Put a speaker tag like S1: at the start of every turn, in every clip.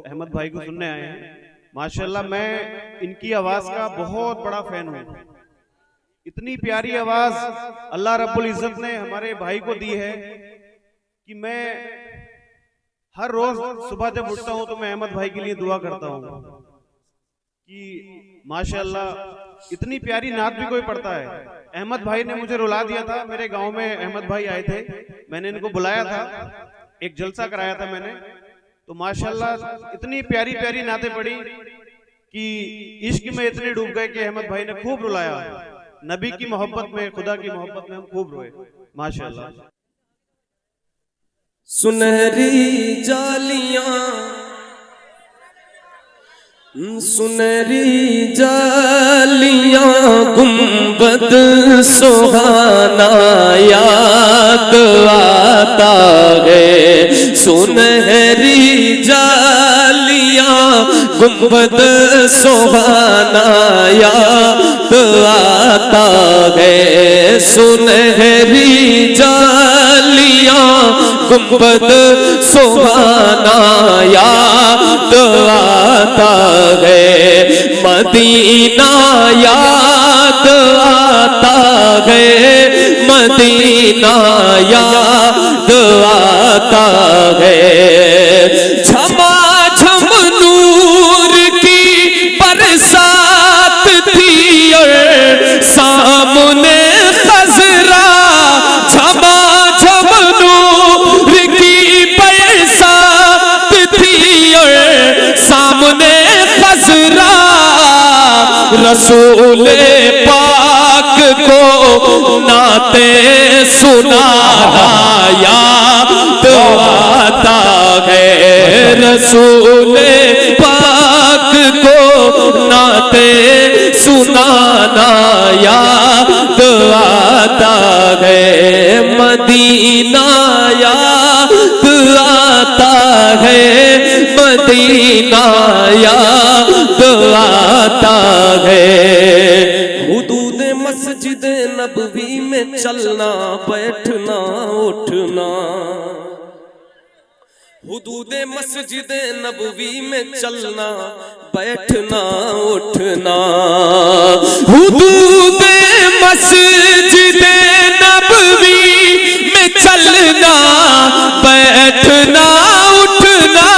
S1: अहमद भाई को सुनने आए हैं। माशाल्लाह मैं इनकी आवाज का बहुत बड़ा फैन हूँ। इतनी प्यारी आवाज अल्लाह रब्बुल इज्जत ने हमारे भाई को दी है कि मैं हर रोज सुबह जब उठता हूँ तो मैं अहमद भाई के लिए दुआ करता हूँ कि माशाल्लाह इतनी प्यारी नात भी कोई पढ़ता है। अहमद भाई ने मुझे रुला दिया था। मेरे गांव में अहमद भाई आए थे, मैंने इनको बुलाया था, एक जलसा कराया था मैंने, तो माशाल्लाह इतनी प्यारी प्यारी नातें पढ़ी कि इश्क में इतने डूब गए कि अहमद भाई ने खूब रुलाया। नबी की मोहब्बत में, खुदा की मोहब्बत में हम खूब रोए माशाल्लाह।
S2: सुनहरी जालियां सुनहरी जालियां गुंबद सुहाना याद आता है। सुनहरी जालियां गुंबद सुहाना याद आता है। सुनहरी जालियां गुंबद सुहाना याद आता है। मदीना याद आता है। मदीना याद आता है। झमाझम नूर की बरसात थी और सामने खजरा। झमाझम नूर की बरसात थी और सामने खजरा। रसूले पाक को नाते सुनाना याद आता है। रसूले पाक को नाते सुनाना याद आता है। मदीना याद आता है। मदीना याद आता है। हुदूद मस्जिद नबवी में चलना बैठना उठना। हुदूद मस्जिद नबवी में चलना बैठना उठना। हुदूद मस्जिद नबवी में चलना बैठना उठना।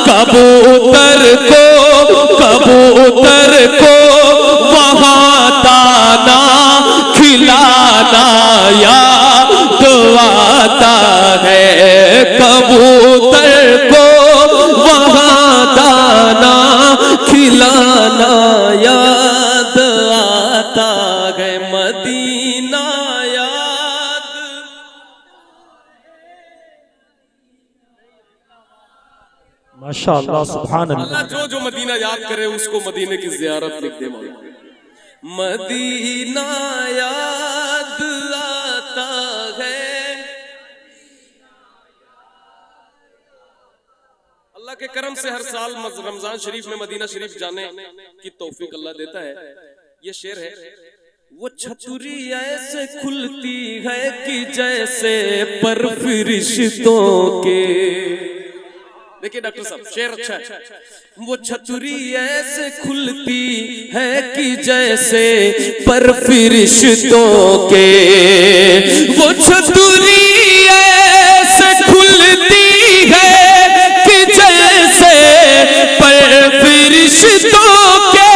S2: कबूतर को वहाँ दाना खिलाना याद आता है। कबूतर को वहाँ दाना खिलाना याद आता है। मदीना याद
S3: माशाअल्लाह सुभान अल्लाह।
S2: जो मदीना याद करे उसको मदीने की ज़ियारत लिख दे। मदीना याद आता है। अल्लाह के करम से हर साल रमजान शरीफ में मदीना शरीफ जाने की तौफीक अल्लाह देता है। ये शेर है। वो छतरी ऐसे खुलती है कि जैसे पर फरिश्तों के। देखिए डॉक्टर साहब शेर अच्छा है। वो छतरी ऐसे खुलती है कि जैसे पर फरिश्तों के। वो छतरी ऐसे खुलती है कि जैसे पर फरिश्तों के।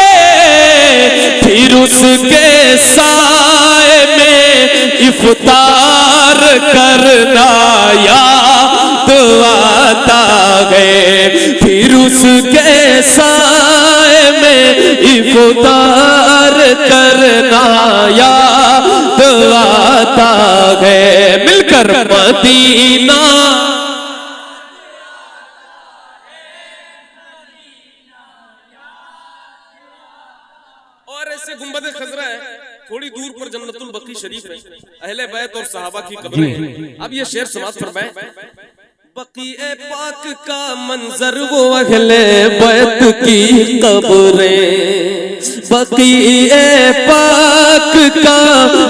S2: फिर उसके साए में इफ्तार करना याद आता है। फिर उसके साए में इफ्तार करना याद आता है। मिलकर मदीना और ऐसे गुंबद खजरा है। थोड़ी दूर पर जन्नतुल बकी शरीफ है, अहले बैत और सहाबा की कब्रें हैं। अब ये शेर समाप्त फरमाए। बकीए पाक का मंजर वो अहले बैत की कब्रें। बकीए पाक का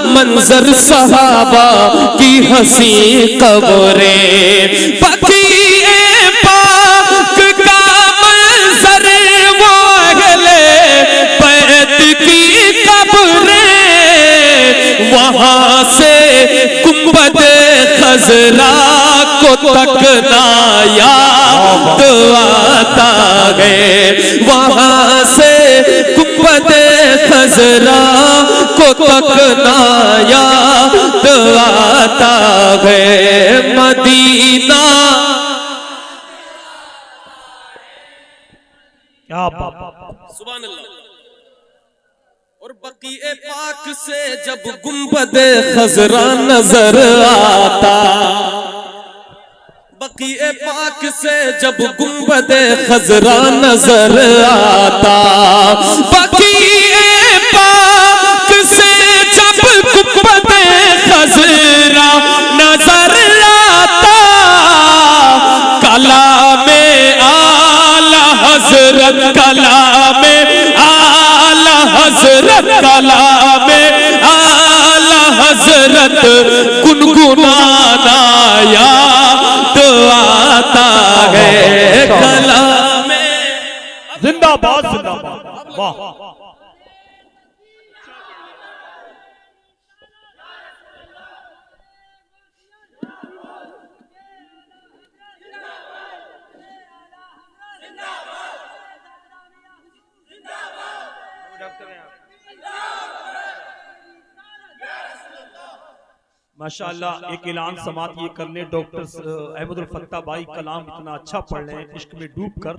S2: मंजर सहाबा की हंसी कब्रें। बकीए पाक खजरा को तकना याद आता है, वहां से गुंबदे खजरा को तकना याद आता है। मदीना
S3: क्या बात,
S2: सुभान अल्लाह। और बकीए पाक से जब गुंबदे खजरा नजर आता, बकीए पाक से जब गुंबदे खजरा नजर आता, बकीए पाक से जब गुंबदे खजरा नजर आता, कलामे आला हजरत, कलामे आला हजरत, कलामे आला हजरत गुनगुनाना याद आता है। कलामे
S3: जिंदाबाद जिंदाबाद, वाह। माशाअल्लाह, एक ऐलान समात ये करने डॉक्टर अहमदुल फत्ता भाई कलाम इतना अच्छा पढ़ रहे हैं इश्क में डूब कर,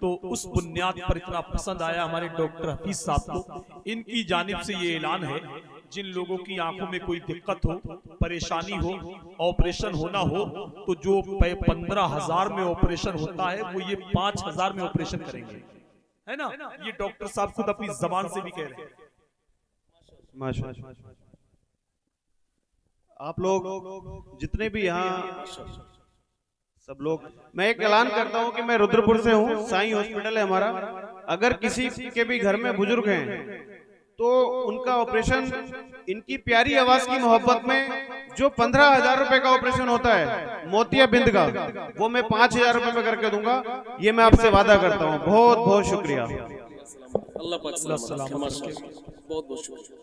S3: तो उस बुनियाद पर इतना पसंद आया हमारे डॉक्टर हफीज साहब को। इनकी जानिब से ये ऐलान है, जिन लोगों की आंखों में कोई दिक्कत हो, परेशानी हो, ऑपरेशन होना हो, तो जो 15,000 में ऑपरेशन होता है वो ये 5,000 में ऑपरेशन करेंगे, है ना। ये डॉक्टर साहब खुद अपनी जबान से भी कह रहे हैं।
S1: माशाअल्लाह। आप लोग जितने भी यहाँ सब लोग, मैं एक ऐलान करता हूँ कि मैं रुद्रपुर से हूँ, साईं हॉस्पिटल है हमारा। अगर किसी के भी घर में बुजुर्ग हैं तो उनका ऑपरेशन इनकी प्यारी आवाज की मोहब्बत में जो 15,000 रुपए का ऑपरेशन होता है मोतियाबिंद का, वो मैं 5,000 रुपए में करके दूंगा। ये मैं आपसे वादा करता हूँ। बहुत बहुत शुक्रिया।
S2: अल्लाह पाक सलामत, बहुत बहुत शुक्रिया।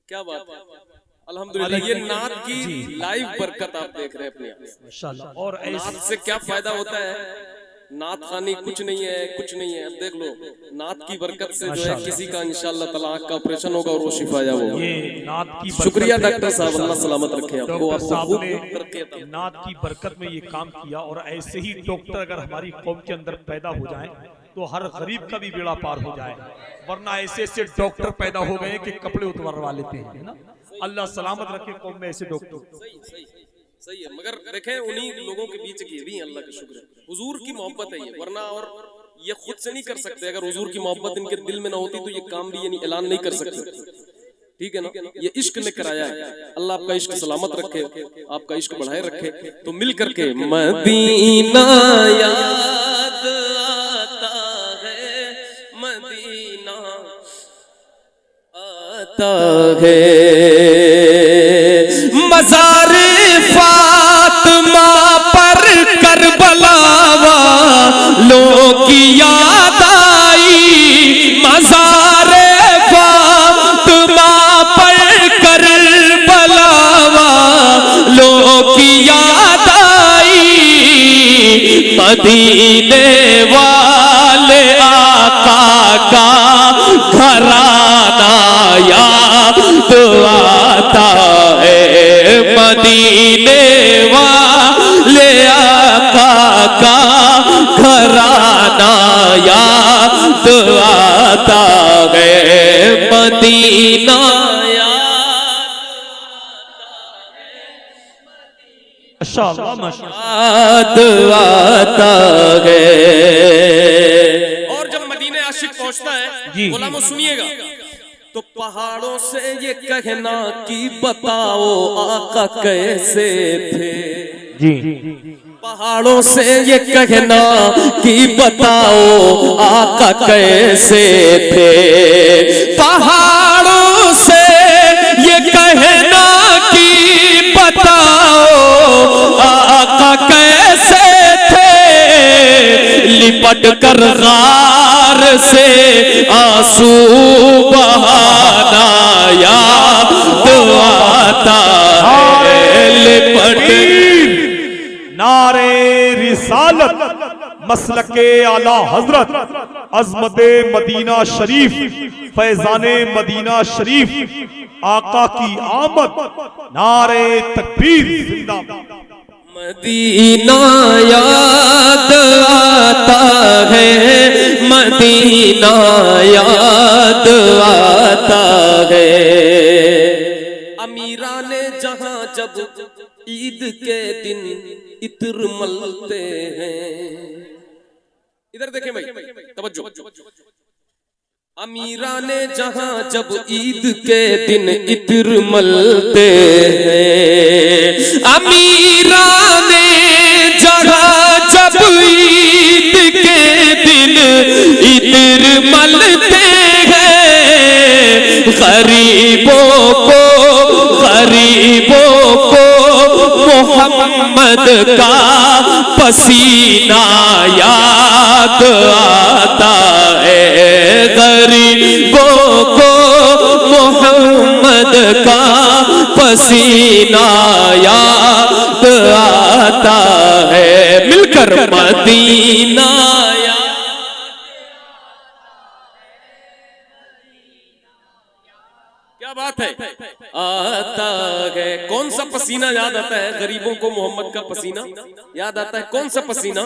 S2: क्या बात है, अल्हम्दुलिल्लाह। ये नात की लाइव बरकत आप देख रहे हैं अपने
S3: माशाअल्लाह। और
S2: नात से क्या फायदा होता है, नात खानी कुछ नहीं है, कुछ नहीं है। अब देख लो, नात की बरकत से जो है किसी का इंशाअल्लाह तलाक का ऑपरेशन होगा और वो शिफायाब होगा।
S3: ये नात की
S2: शुक्रिया डॉक्टर साहब, अल्लाह सलामत रखे आपको।
S3: डॉक्टर साहब ने नात की बरकत में ये काम किया, और ऐसे ही डॉक्टर अगर हमारी कौम के अंदर पैदा हो जाए तो हर गरीब का भी बेड़ा पार हो जाए, वरना ऐसे ऐसे डॉक्टर पैदा हो गए कि कपड़े उतरवा लेते हैं, है ना। अल्लाह सलामत रखे कौम में ऐसे डॉक्टर।
S2: सही है, मगर देखें उन्हीं लोगों के बीच ये भी अल्लाह का शुक्र है, हुजूर की मोहब्बत है ये, वरना और ये खुद से नहीं कर सकते। अगर हुजूर की मोहब्बत इनके दिल में ना होती तो ये काम भी यानी ऐलान नहीं कर सकते। ठीक है ना, ये इश्क ने कराया है। अल्लाह आपका इश्क सलामत रखे, आपका इश्क बढ़ाए रखे। तो मिल करके मदीना याद आता है, मदीना आता है, मज़ार फातिमा पर करबला वालों की याद आई, मज़ार फातिमा पर करबला वालों की याद आई, मदीने वाले आका का घराना याद आता है, मदीने वाले आका का घराना याद आता है, मदीना याद आता है। और जब मदीने आशिक पहुंचता है, गुलामों सुनिएगा, तो पहाड़ों से ये कहना कि बताओ आका कैसे थे,
S3: जी
S2: पहाड़ों से ये कहना कि बताओ आका कैसे थे, पहाड़ों से ये कहना कि बताओ आका कैसे थे, लिपट कर गार से आंसू बहाना याद आता है, लिपट
S3: रिसालत मसलके आला हजरत अजमत मदीना शरीफ फैजाने मदीना शरीफ आका की आमद नारे तकबीर जिंदाबाद।
S2: मदीना याद आता है, मदीना याद आता है। अमीराने जहां जब ईद के दिन इत्र मलते हैं, इधर देखें भाई, तवज्जो। अमीराने जहां जब ईद के दिन इत्र मलते हैं, अमीराने जहां जब ईद के दिन इत्र मलते हैं, गरीबों को मोहम्मद का पसीना याद आता है, गरीबों को मोहम्मद का पसीना याद आता है। मिलकर मदीना क्या बात है आता है। कौन सा पसीना याद आता है? गरीबों को मोहम्मद का पसीना याद आता है। कौन सा पसीना?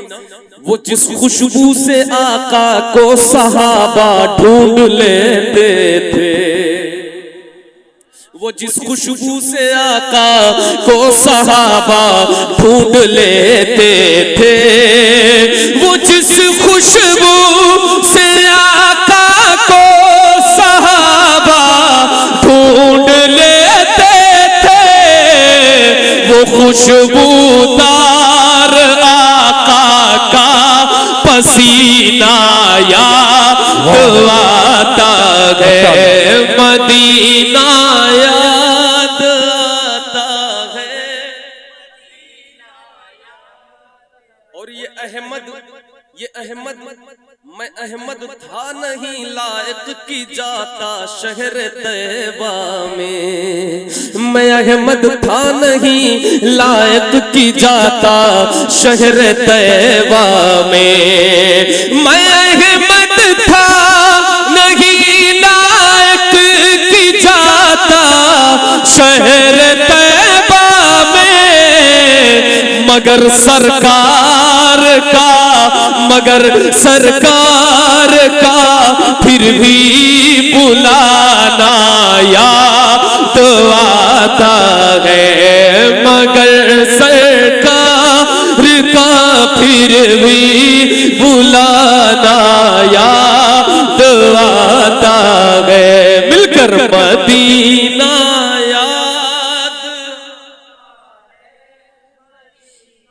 S2: वो जिस खुशबू से आका को सहाबा ढूंढ लेते थे, वो जिस खुशबू से आका को सहाबा ढूंढ लेते थे, वो जिस खुशबू से आका को सहाबा ढूंढ लेते थे, वो खुशबूदार आका का पसीना याद आता है, मदीना याद आता है। और ये अहमद मैं अहमद था नहीं लायक की जाता शहर तैबा में, मैं अहमद था नहीं लायक की जाता शहर तैबा में, मैं अहमद था नहीं लायक की जाता शहर तैबा में, मगर सरकार का फिर भी बुलाना याद आता है, मगर सरकार का फिर भी बुलाना